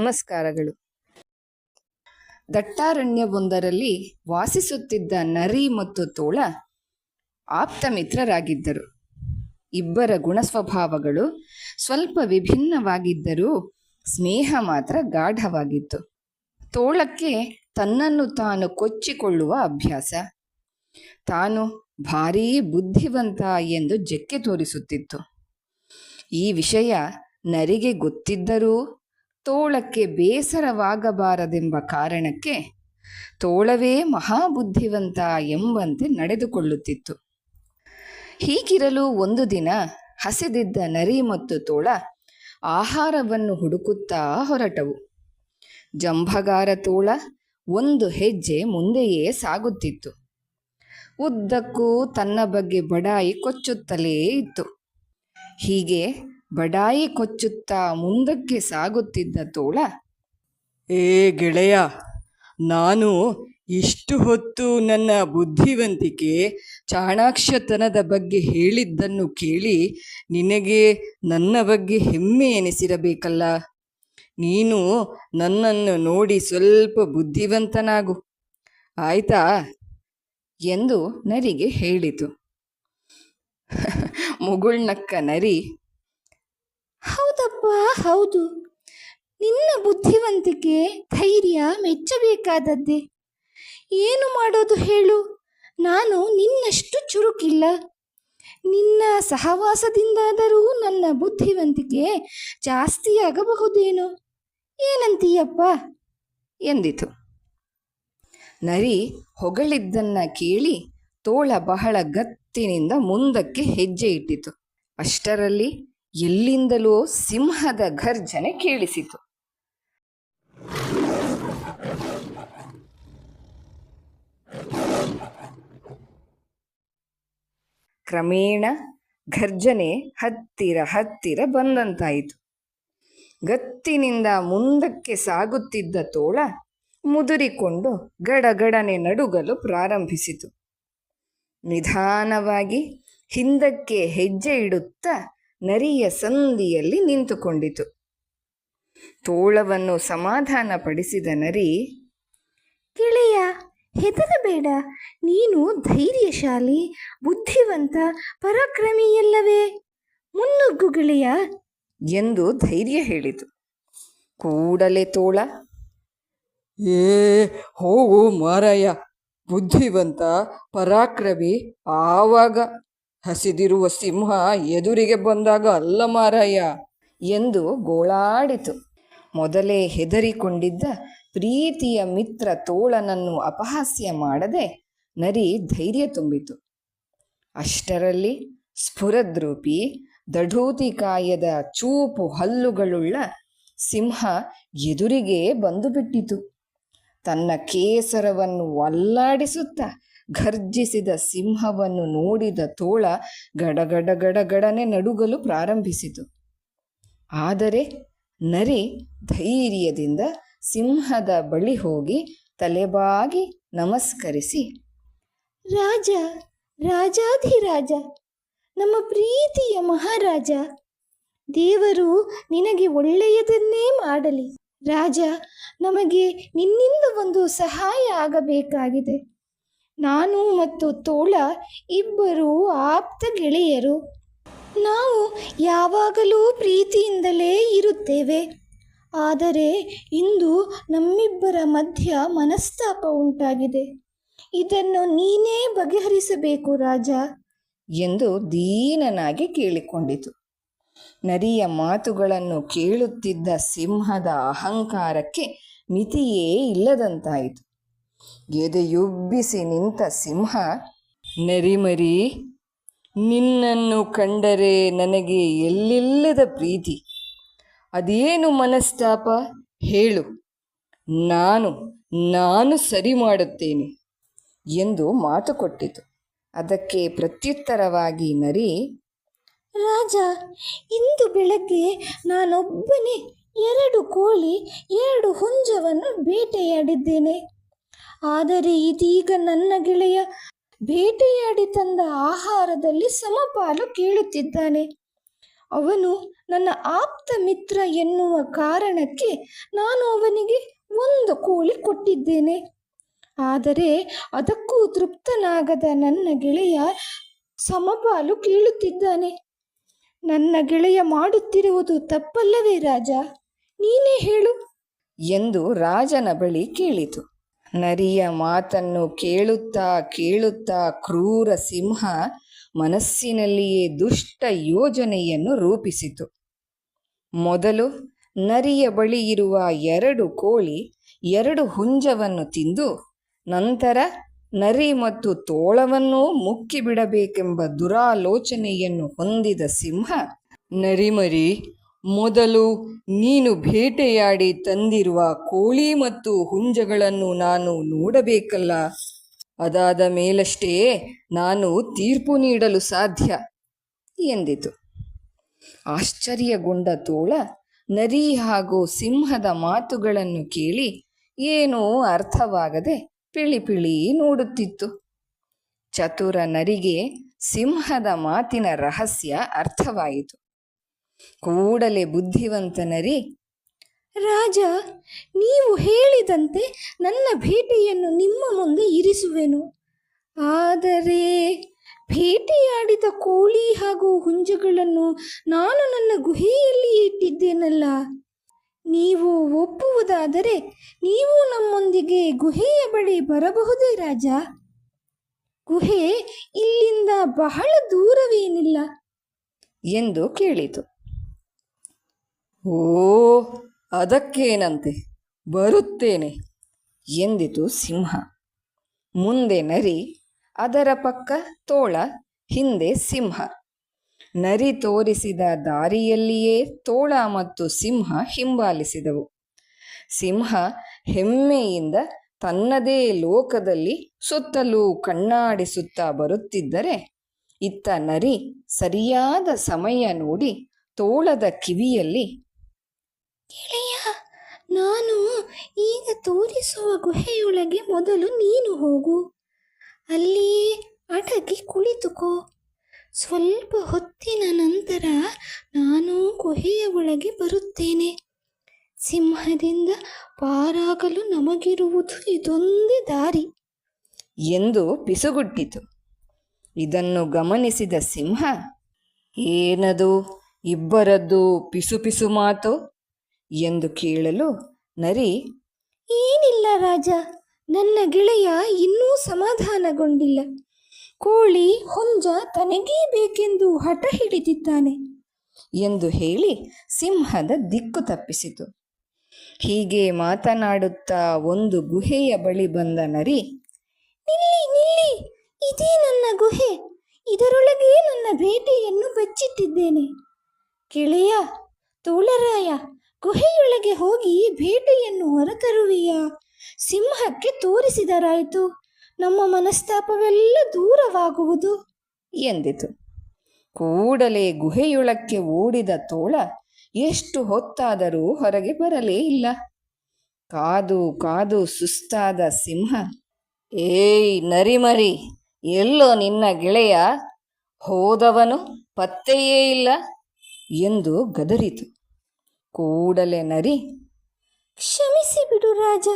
ನಮಸ್ಕಾರಗಳು. ದಟ್ಟಾರಣ್ಯವೊಂದರಲ್ಲಿ ವಾಸಿಸುತ್ತಿದ್ದ ನರಿ ಮತ್ತು ತೋಳ ಆಪ್ತ ಮಿತ್ರರಾಗಿದ್ದರು. ಇಬ್ಬರ ಗುಣಸ್ವಭಾವಗಳು ಸ್ವಲ್ಪ ವಿಭಿನ್ನವಾಗಿದ್ದರೂ ಸ್ನೇಹ ಮಾತ್ರ ಗಾಢವಾಗಿತ್ತು. ತೋಳಕ್ಕೆ ತನ್ನನ್ನು ತಾನು ಕೊಚ್ಚಿಕೊಳ್ಳುವ ಅಭ್ಯಾಸ. ತಾನು ಭಾರೀ ಬುದ್ಧಿವಂತ ಎಂದು ಜೆಕ್ಕೆ ತೋರಿಸುತ್ತಿತ್ತು. ಈ ವಿಷಯ ನರಿಗೆ ಗೊತ್ತಿದ್ದರೂ ತೋಳಕ್ಕೆ ಬೇಸರವಾಗಬಾರದೆಂಬ ಕಾರಣಕ್ಕೆ ತೋಳವೇ ಮಹಾಬುದ್ಧಿವಂತ ಎಂಬಂತೆ ನಡೆದುಕೊಳ್ಳುತ್ತಿತ್ತು. ಹೀಗಿರಲು ಒಂದು ದಿನ ಹಸಿದಿದ್ದ ನರಿ ಮತ್ತು ತೋಳ ಆಹಾರವನ್ನು ಹುಡುಕುತ್ತಾ ಹೊರಟವು. ಜಂಭಗಾರ ತೋಳ ಒಂದು ಹೆಜ್ಜೆ ಮುಂದೆಯೇ ಸಾಗುತ್ತಿತ್ತು. ಉದ್ದಕ್ಕೂ ತನ್ನ ಬಗ್ಗೆ ಬಡಾಯಿ ಕೊಚ್ಚುತ್ತಲೇ ಇತ್ತು. ಹೀಗೆ ಬಡಾಯಿ ಕೊಚ್ಚುತ್ತಾ ಮುಂದಕ್ಕೆ ಸಾಗುತ್ತಿದ್ದ ತೋಳ, ಏ ಗೆಳೆಯ, ನಾನು ಇಷ್ಟು ಹೊತ್ತು ನನ್ನ ಬುದ್ಧಿವಂತಿಕೆ ಚಾಣಾಕ್ಷತನದ ಬಗ್ಗೆ ಹೇಳಿದ್ದನ್ನು ಕೇಳಿ ನಿನಗೆ ನನ್ನ ಬಗ್ಗೆ ಹೆಮ್ಮೆ ಎನಿಸಿರಬೇಕಲ್ಲ. ನೀನು ನನ್ನನ್ನು ನೋಡಿ ಸ್ವಲ್ಪ ಬುದ್ಧಿವಂತನಾಗು, ಆಯ್ತಾ ಎಂದು ನರಿಗೆ ಹೇಳಿತು. ಮುಗುಳ್ನಕ್ಕ ನರಿ, ಹೌದಪ್ಪ, ಹೌದು. ನಿನ್ನ ಬುದ್ಧಿವಂತಿಕೆ ಧೈರ್ಯ ಮೆಚ್ಚಬೇಕಾದದ್ದೇ. ಏನು ಮಾಡೋದು ಹೇಳು, ನಾನು ನಿನ್ನಷ್ಟು ಚುರುಕಿಲ್ಲ. ನಿನ್ನ ಸಹವಾಸದಿಂದಾದರೂ ನನ್ನ ಬುದ್ಧಿವಂತಿಕೆ ಜಾಸ್ತಿಯಾಗಬಹುದೇನೋ, ಏನಂತೀಯಪ್ಪ ಎಂದಿತು. ನರಿ ಹೊಗಳಿದ್ದನ್ನ ಕೇಳಿ ತೋಳ ಬಹಳ ಗತ್ತಿನಿಂದ ಮುಂದಕ್ಕೆ ಹೆಜ್ಜೆ ಇಟ್ಟಿತು. ಅಷ್ಟರಲ್ಲಿ ಎಲ್ಲಿಂದಲೋ ಸಿಂಹದ ಘರ್ಜನೆ ಕೇಳಿಸಿತು. ಕ್ರಮೇಣ ಘರ್ಜನೆ ಹತ್ತಿರ ಬಂದಂತಾಯಿತು. ಗತ್ತಿನಿಂದ ಮುಂದಕ್ಕೆ ಸಾಗುತ್ತಿದ್ದ ತೋಳ ಮುದುರಿಕೊಂಡು ಗಡಗಡನೆ ನಡುಗಲು ಪ್ರಾರಂಭಿಸಿತು. ನಿಧಾನವಾಗಿ ಹಿಂದಕ್ಕೆ ಹೆಜ್ಜೆ ಇಡುತ್ತಾ ನರಿಯ ಸಂದಿಯಲ್ಲಿ ನಿಂತುಕೊಂಡಿತು. ತೋಳವನ್ನು ಸಮಾಧಾನಪಡಿಸಿದ ನರಿ, ಗೆಳೆಯ, ಹೆದರಬೇಡ. ನೀನು ಧೈರ್ಯಶಾಲಿ, ಬುದ್ಧಿವಂತ, ಪರಾಕ್ರಮಿಯಲ್ಲವೇ. ಮುನ್ನುಗ್ಗು ಗೆಳೆಯ ಎಂದು ಧೈರ್ಯ ಹೇಳಿತು. ಕೂಡಲೇ ತೋಳ, ಏ ಹೋಗು ಮಾರಾಯ, ಬುದ್ಧಿವಂತ ಪರಾಕ್ರಮಿ ಆವಾಗ, ಹಸಿದಿರುವ ಸಿಂಹ ಎದುರಿಗೆ ಬಂದಾಗ ಅಲ್ಲ ಮಾರಾಯ ಎಂದು ಗೋಳಾಡಿತು. ಮೊದಲೇ ಹೆದರಿಕೊಂಡಿದ್ದ ಪ್ರೀತಿಯ ಮಿತ್ರ ತೋಳನನ್ನು ಅಪಹಾಸ್ಯ ಮಾಡದೆ ನರಿ ಧೈರ್ಯ ತುಂಬಿತು. ಅಷ್ಟರಲ್ಲಿ ಸ್ಫುರದ್ರೂಪಿ ದಢೂತಿಕಾಯದ ಚೂಪು ಹಲ್ಲುಗಳುಳ್ಳ ಸಿಂಹ ಎದುರಿಗೆ ಬಂದು ಬಿಟ್ಟಿತು. ತನ್ನ ಕೇಸರವನ್ನು ಅಲ್ಲಾಡಿಸುತ್ತಾ ಘರ್ಜಿಸಿದ ಸಿಂಹವನ್ನು ನೋಡಿದ ತೋಳ ಗಡಗಡನೆ ನಡುಗಲು ಪ್ರಾರಂಭಿಸಿತು. ಆದರೆ ನರಿ ಧೈರ್ಯದಿಂದ ಸಿಂಹದ ಬಳಿ ಹೋಗಿ ತಲೆಬಾಗಿ ನಮಸ್ಕರಿಸಿ, ರಾಜ, ರಾಜಾಧಿರಾಜ, ನಮ್ಮ ಪ್ರೀತಿಯ ಮಹಾರಾಜ, ದೇವರು ನಿನಗೆ ಒಳ್ಳೆಯದನ್ನೇ ಮಾಡಲಿ. ರಾಜ, ನಮಗೆ ನಿನ್ನಿಂದ ಒಂದು ಸಹಾಯ ಆಗಬೇಕಾಗಿದೆ. ನಾನು ಮತ್ತು ತೋಳ ಇಬ್ಬರು ಆಪ್ತ ಗೆಳೆಯರು. ನಾವು ಯಾವಾಗಲೂ ಪ್ರೀತಿಯಿಂದಲೇ ಇರುತ್ತೇವೆ. ಆದರೆ ಇಂದು ನಮ್ಮಿಬ್ಬರ ಮಧ್ಯ ಮನಸ್ತಾಪ ಉಂಟಾಗಿದೆ. ಇದನ್ನು ನೀನೇ ಬಗೆಹರಿಸಬೇಕು ರಾಜ ಎಂದು ದೀನನಾಗಿ ಕೇಳಿಕೊಂಡಿತು. ನರಿಯ ಮಾತುಗಳನ್ನು ಕೇಳುತ್ತಿದ್ದ ಸಿಂಹದ ಅಹಂಕಾರಕ್ಕೆ ಮಿತಿಯೇ ಇಲ್ಲದಂತಾಯಿತು. ಎದೆಯುಬ್ಬಿಸಿ ನಿಂತ ಸಿಂಹ, ನರಿಮರಿ, ನಿನ್ನನ್ನು ಕಂಡರೆ ನನಗೆ ಎಲ್ಲಿಲ್ಲದ ಪ್ರೀತಿ. ಅದೇನು ಮನಸ್ತಾಪ ಹೇಳು, ನಾನು ಸರಿ ಮಾಡುತ್ತೇನೆ ಎಂದು ಮಾತು ಕೊಟ್ಟಿತು. ಅದಕ್ಕೆ ಪ್ರತ್ಯುತ್ತರವಾಗಿ ನರಿ, ರಾಜ, ಇಂದು ಬೆಳಗ್ಗೆ ನಾನೊಬ್ಬನೇ 2 ಕೋಳಿ 2 ಹುಂಜವನ್ನು ಬೇಟೆಯಾಡಿದ್ದೇನೆ. ಆದರೆ ಇದೀಗ ನನ್ನ ಗೆಳೆಯ ಬೇಟೆಯಾಡಿ ತಂದ ಆಹಾರದಲ್ಲಿ ಸಮಪಾಲು ಕೇಳುತ್ತಿದ್ದಾನೆ. ಅವನು ನನ್ನ ಆಪ್ತ ಮಿತ್ರ ಎನ್ನುವ ಕಾರಣಕ್ಕೆ ನಾನು ಅವನಿಗೆ 1 ಕೋಳಿ ಕೊಟ್ಟಿದ್ದೇನೆ. ಆದರೆ ಅದಕ್ಕೂ ತೃಪ್ತನಾಗದ ನನ್ನ ಗೆಳೆಯ ಸಮಪಾಲು ಕೇಳುತ್ತಿದ್ದಾನೆ. ನನ್ನ ಗೆಳೆಯ ಮಾಡುತ್ತಿರುವುದು ತಪ್ಪಲ್ಲವೇ ರಾಜ? ನೀನೇ ಹೇಳು ಎಂದು ರಾಜನ ಬಳಿ ಕೇಳಿತು. ನರಿಯ ಮಾತನ್ನು ಕೇಳುತ್ತಾ ಕೇಳುತ್ತಾ ಕ್ರೂರ ಸಿಂಹ ಮನಸ್ಸಿನಲ್ಲಿಯೇ ದುಷ್ಟ ಯೋಜನೆಯನ್ನು ರೂಪಿಸಿತು. ಮೊದಲು ನರಿಯ ಬಳಿ ಇರುವ 2 ಕೋಳಿ 2 ಹುಂಜವನ್ನು ತಿಂದು, ನಂತರ ನರಿ ಮತ್ತು ತೋಳವನ್ನೂ ಮುಕ್ಕಿಬಿಡಬೇಕೆಂಬ ದುರಾಲೋಚನೆಯನ್ನು ಹೊಂದಿದ ಸಿಂಹ, ನರಿಮರಿ, ಮೊದಲು ನೀನು ಬೇಟೆಯಾಡಿ ತಂದಿರುವ ಕೋಳಿ ಮತ್ತು ಹುಂಜಗಳನ್ನು ನಾನು ನೋಡಬೇಕಲ್ಲ. ಅದಾದ ಮೇಲಷ್ಟೇ ನಾನು ತೀರ್ಪು ನೀಡಲು ಸಾಧ್ಯ ಎಂದಿತು. ಆಶ್ಚರ್ಯಗೊಂಡ ತೋಳ ನರಿ ಹಾಗೂ ಸಿಂಹದ ಮಾತುಗಳನ್ನು ಕೇಳಿ ಏನೂ ಅರ್ಥವಾಗದೆ ಪಿಳಿ ನೋಡುತ್ತಿತ್ತು. ಚತುರ ನರಿಗೆ ಸಿಂಹದ ಮಾತಿನ ರಹಸ್ಯ ಅರ್ಥವಾಯಿತು. ಕೂಡಲೇ ಬುದ್ಧಿವಂತ ನರಿ, ರಾಜ, ನೀವು ಹೇಳಿದಂತೆ ನನ್ನ ಬೇಟೆಯನ್ನು ನಿಮ್ಮ ಮುಂದೆ ಇರಿಸುವೆನು. ಆದರೆ ಬೇಟೆಯಾಡಿದ ಕೋಳಿ ಹಾಗೂ ಹುಂಜಗಳನ್ನು ನಾನು ನನ್ನ ಗುಹೆಯಲ್ಲಿ ಇಟ್ಟಿದ್ದೇನಲ್ಲ. ನೀವು ಒಪ್ಪುವುದಾದರೆ ನೀವು ನಮ್ಮೊಂದಿಗೆ ಗುಹೆಯ ಬಳಿ ಬರಬಹುದೇ ರಾಜ? ಗುಹೆ ಇಲ್ಲಿಂದ ಬಹಳ ದೂರವೇನಿಲ್ಲ ಎಂದು ಕೇಳಿತು. ಓ, ಅದಕ್ಕೇನಂತೆ, ಬರುತ್ತೇನೆ ಎಂದಿತು ಸಿಂಹ. ಮುಂದೆ ನರಿ, ಅದರ ಪಕ್ಕ ತೋಳ, ಹಿಂದೆ ಸಿಂಹ. ನರಿ ತೋರಿಸಿದ ದಾರಿಯಲ್ಲಿಯೇ ತೋಳ ಮತ್ತು ಸಿಂಹ ಹಿಂಬಾಲಿಸಿದವು. ಸಿಂಹ ಹೆಮ್ಮೆಯಿಂದ ತನ್ನದೇ ಲೋಕದಲ್ಲಿ ಸುತ್ತಲೂ ಕಣ್ಣಾಡಿಸುತ್ತಾ ಬರುತ್ತಿದ್ದರೆ, ಇತ್ತ ನರಿ ಸರಿಯಾದ ಸಮಯ ನೋಡಿ ತೋಳದ ಕಿವಿಯಲ್ಲಿ, ಗೆಳೆಯ, ನಾನು ಈಗ ತೋರಿಸುವ ಗುಹೆಯೊಳಗೆ ಮೊದಲು ನೀನು ಹೋಗು. ಅಲ್ಲಿಯೇ ಅಡಗಿ ಕುಳಿತುಕೋ. ಸ್ವಲ್ಪ ಹೊತ್ತಿನ ನಂತರ ನಾನು ಗುಹೆಯ ಒಳಗೆ ಬರುತ್ತೇನೆ. ಸಿಂಹದಿಂದ ಪಾರಾಗಲು ನಮಗಿರುವುದು ಇದೊಂದೇ ದಾರಿ ಎಂದು ಪಿಸುಗುಟ್ಟಿತು. ಇದನ್ನು ಗಮನಿಸಿದ ಸಿಂಹ, ಏನದು ಇಬ್ಬರದ್ದು ಪಿಸು ಮಾತು ಎಂದು ಕೇಳಲು ನರಿ, ಏನಿಲ್ಲ ರಾಜ, ನನ್ನ ಗೆಳೆಯ ಇನ್ನೂ ಸಮಾಧಾನಗೊಂಡಿಲ್ಲ. ಕೋಳಿ ಹುಂಜ ತನಗೇ ಬೇಕೆಂದು ಹಠ ಹಿಡಿದಿದ್ದಾನೆ ಎಂದು ಹೇಳಿ ಸಿಂಹದ ದಿಕ್ಕು ತಪ್ಪಿಸಿತು. ಹೀಗೆ ಮಾತನಾಡುತ್ತಾ ಒಂದು ಗುಹೆಯ ಬಳಿ ಬಂದ ನರಿ, ನಿಲ್ಲಿ ನಿಲ್ಲಿ, ಇದೇ ನನ್ನ ಗುಹೆ. ಇದರೊಳಗೆ ನನ್ನ ಬೇಟೆಯನ್ನು ಬಚ್ಚಿಟ್ಟಿದ್ದೇನೆ. ಗೆಳೆಯ ತೋಳರಾಯ, ಗುಹೆಯೊಳಗೆ ಹೋಗಿ ಬೇಟೆಯನ್ನು ಹೊರತರುವೆಯಾ? ಸಿಂಹಕ್ಕೆ ತೋರಿಸಿದರಾಯಿತು, ನಮ್ಮ ಮನಸ್ತಾಪವೆಲ್ಲ ದೂರವಾಗುವುದು ಎಂದಿತು. ಕೂಡಲೇ ಗುಹೆಯೊಳಕ್ಕೆ ಓಡಿದ ತೋಳ ಎಷ್ಟು ಹೊತ್ತಾದರೂ ಹೊರಗೆ ಬರಲೇ ಇಲ್ಲ. ಕಾದು ಕಾದು ಸುಸ್ತಾದ ಸಿಂಹ, ಏಯ್ ನರಿಮರಿ, ಎಲ್ಲೋ ನಿನ್ನ ಗೆಳೆಯ? ಹೋದವನು ಪತ್ತೆಯೇ ಇಲ್ಲ ಎಂದು ಗದರಿತು. ಕೂಡಲೇ ನರಿ, ಕ್ಷಮಿಸಿ ಬಿಡು ರಾಜ,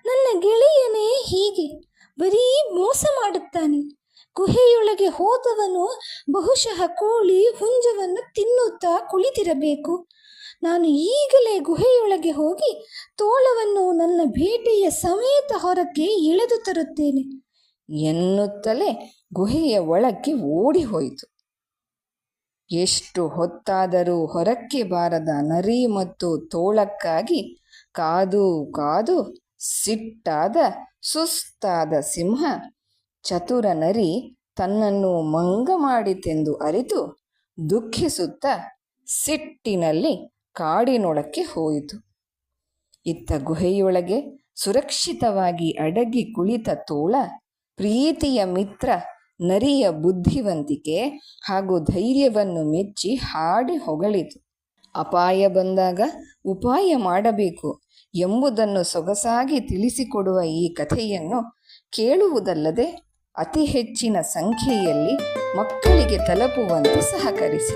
ನನ್ನ ಗೆಳೆಯನೇ ಹೀಗೆ ಬರೀ ಮೋಸ ಮಾಡುತ್ತಾನೆ. ಗುಹೆಯೊಳಗೆ ಹೋದವನು ಬಹುಶಃ ಕೋಳಿ ಹುಂಜವನ್ನು ತಿನ್ನುತ್ತಾ ಕುಳಿತಿರಬೇಕು. ನಾನು ಈಗಲೇ ಗುಹೆಯೊಳಗೆ ಹೋಗಿ ತೋಳವನ್ನು ನನ್ನ ಬೇಟೆಯ ಸಮೇತ ಹೊರಕ್ಕೆ ಎಳೆದು ತರುತ್ತೇನೆ ಎನ್ನುತ್ತಲೇ ಗುಹೆಯ ಒಳಕ್ಕೆ ಓಡಿ ಹೋಯಿತು. ಎಷ್ಟು ಹೊತ್ತಾದರೂ ಹೊರಕ್ಕೆ ಬಾರದ ನರಿ ಮತ್ತು ತೋಳಕ್ಕಾಗಿ ಕಾದು ಕಾದು ಸಿಟ್ಟಾದ ಸುಸ್ತಾದ ಸಿಂಹ, ಚತುರ ನರಿ ತನ್ನನ್ನು ಮಂಗ ಮಾಡಿತೆಂದು ಅರಿತು ದುಃಖಿಸುತ್ತಾ ಸಿಟ್ಟಿನಲ್ಲಿ ಕಾಡಿನೊಳಕ್ಕೆ ಹೋಯಿತು. ಇತ್ತ ಗುಹೆಯೊಳಗೆ ಸುರಕ್ಷಿತವಾಗಿ ಅಡಗಿ ಕುಳಿತ ತೋಳ ಪ್ರೀತಿಯ ಮಿತ್ರ ನರಿಯ ಬುದ್ಧಿವಂತಿಕೆ ಹಾಗೂ ಧೈರ್ಯವನ್ನು ಮೆಚ್ಚಿ ಹಾಡಿ ಹೊಗಳಿತು. ಅಪಾಯ ಬಂದಾಗ ಉಪಾಯ ಮಾಡಬೇಕು ಎಂಬುದನ್ನು ಸೊಗಸಾಗಿ ತಿಳಿಸಿಕೊಡುವ ಈ ಕಥೆಯನ್ನು ಕೇಳುವುದಲ್ಲದೆ ಅತಿ ಹೆಚ್ಚಿನ ಸಂಖ್ಯೆಯಲ್ಲಿ ಮಕ್ಕಳಿಗೆ ತಲುಪುವಂತೆ ಸಹಕರಿಸಿ.